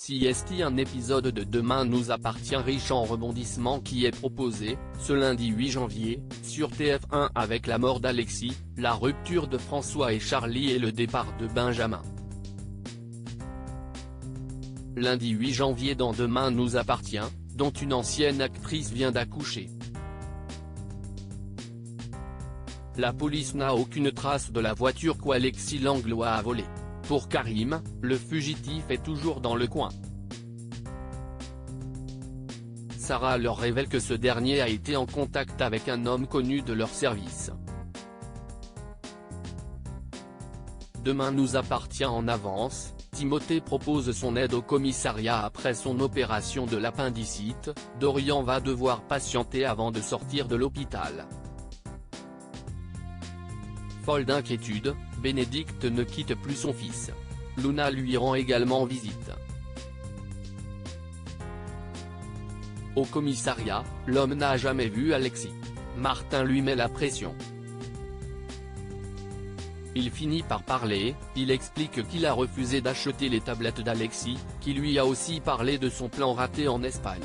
CST. Un épisode de Demain nous appartient riche en rebondissements qui est proposé, ce lundi 8 janvier, sur TF1 avec la mort d'Alexis, la rupture de François et Charlie et le départ de Benjamin. Lundi 8 janvier dans Demain nous appartient, dont une ancienne actrice vient d'accoucher. La police n'a aucune trace de la voiture qu'Alexis Langlois a volée. Pour Karim, le fugitif est toujours dans le coin. Sarah leur révèle que ce dernier a été en contact avec un homme connu de leur service. Demain nous appartient en avance, Timothée propose son aide au commissariat après son opération de l'appendicite, Dorian va devoir patienter avant de sortir de l'hôpital. Folle d'inquiétude, Bénédicte ne quitte plus son fils. Luna lui rend également visite. Au commissariat, l'homme n'a jamais vu Alexis. Martin lui met la pression. Il finit par parler, il explique qu'il a refusé d'acheter les tablettes d'Alexis, qui lui a aussi parlé de son plan raté en Espagne.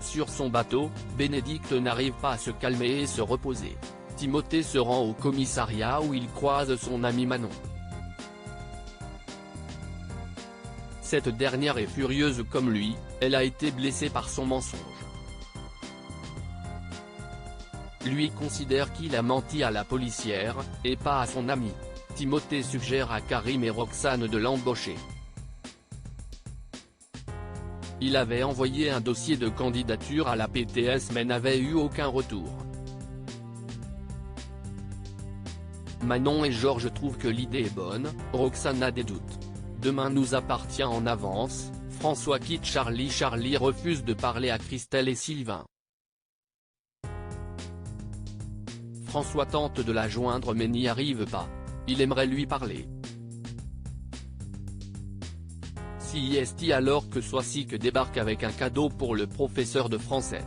Sur son bateau, Bénédicte n'arrive pas à se calmer et se reposer. Timothée se rend au commissariat où il croise son amie Manon. Cette dernière est furieuse comme lui, elle a été blessée par son mensonge. Lui considère qu'il a menti à la policière, et pas à son ami. Timothée suggère à Karim et Roxane de l'embaucher. Il avait envoyé un dossier de candidature à la PTS mais n'avait eu aucun retour. Manon et Georges trouvent que l'idée est bonne, Roxane a des doutes. Demain nous appartient en avance, François quitte Charlie. Charlie refuse de parler à Christelle et Sylvain. François tente de la joindre mais n'y arrive pas. Il aimerait lui parler. CST alors que Soisic débarque avec un cadeau pour le professeur de français.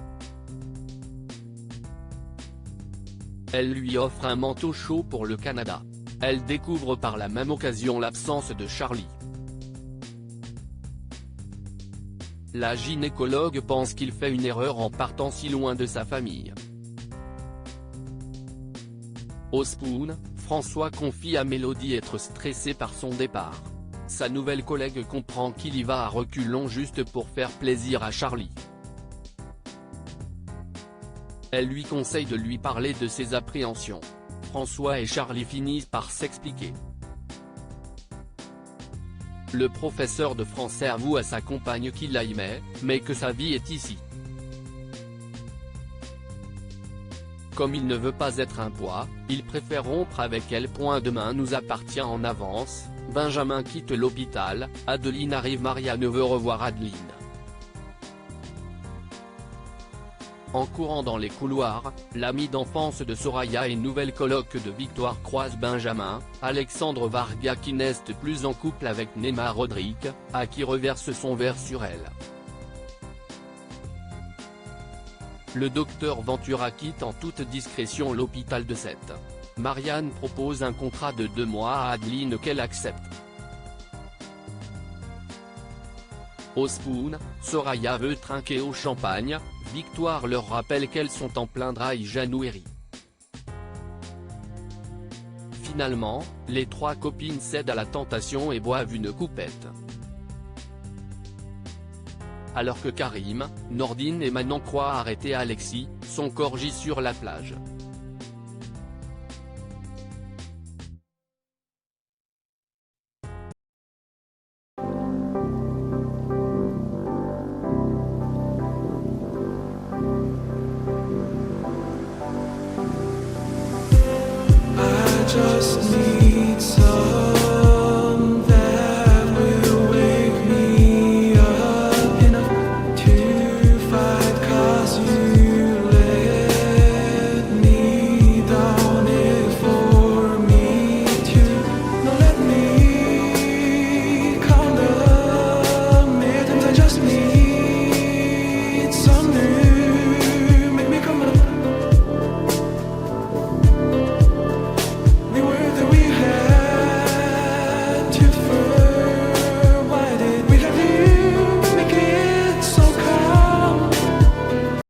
Elle lui offre un manteau chaud pour le Canada. Elle découvre par la même occasion l'absence de Charlie. La gynécologue pense qu'il fait une erreur en partant si loin de sa famille. Au Spoon, François confie à Mélodie être stressé par son départ. Sa nouvelle collègue comprend qu'il y va à reculons juste pour faire plaisir à Charlie. Elle lui conseille de lui parler de ses appréhensions. François et Charlie finissent par s'expliquer. Le professeur de français avoue à sa compagne qu'il la aimait, mais que sa vie est ici. Comme il ne veut pas être un poids, il préfère rompre avec elle. Demain nous appartient en avance, Benjamin quitte l'hôpital, Adeline arrive. Marianne veut revoir Adeline. En courant dans les couloirs, l'ami d'enfance de Soraya et nouvelle coloc de Victoire croise Benjamin, Alexandre Varga qui n'est plus en couple avec Nema Rodrigue, à qui reverse son verre sur elle. Le docteur Ventura quitte en toute discrétion l'hôpital de Sète. Marianne propose un contrat de 2 mois à Adeline qu'elle accepte. Au Spoon, Soraya veut trinquer au champagne, Victoire leur rappelle qu'elles sont en plein dry January. Finalement, les 3 copines cèdent à la tentation et boivent une coupette. Alors que Karim, Nordine et Manon croient arrêter Alexis, son corps gît sur la plage. Just need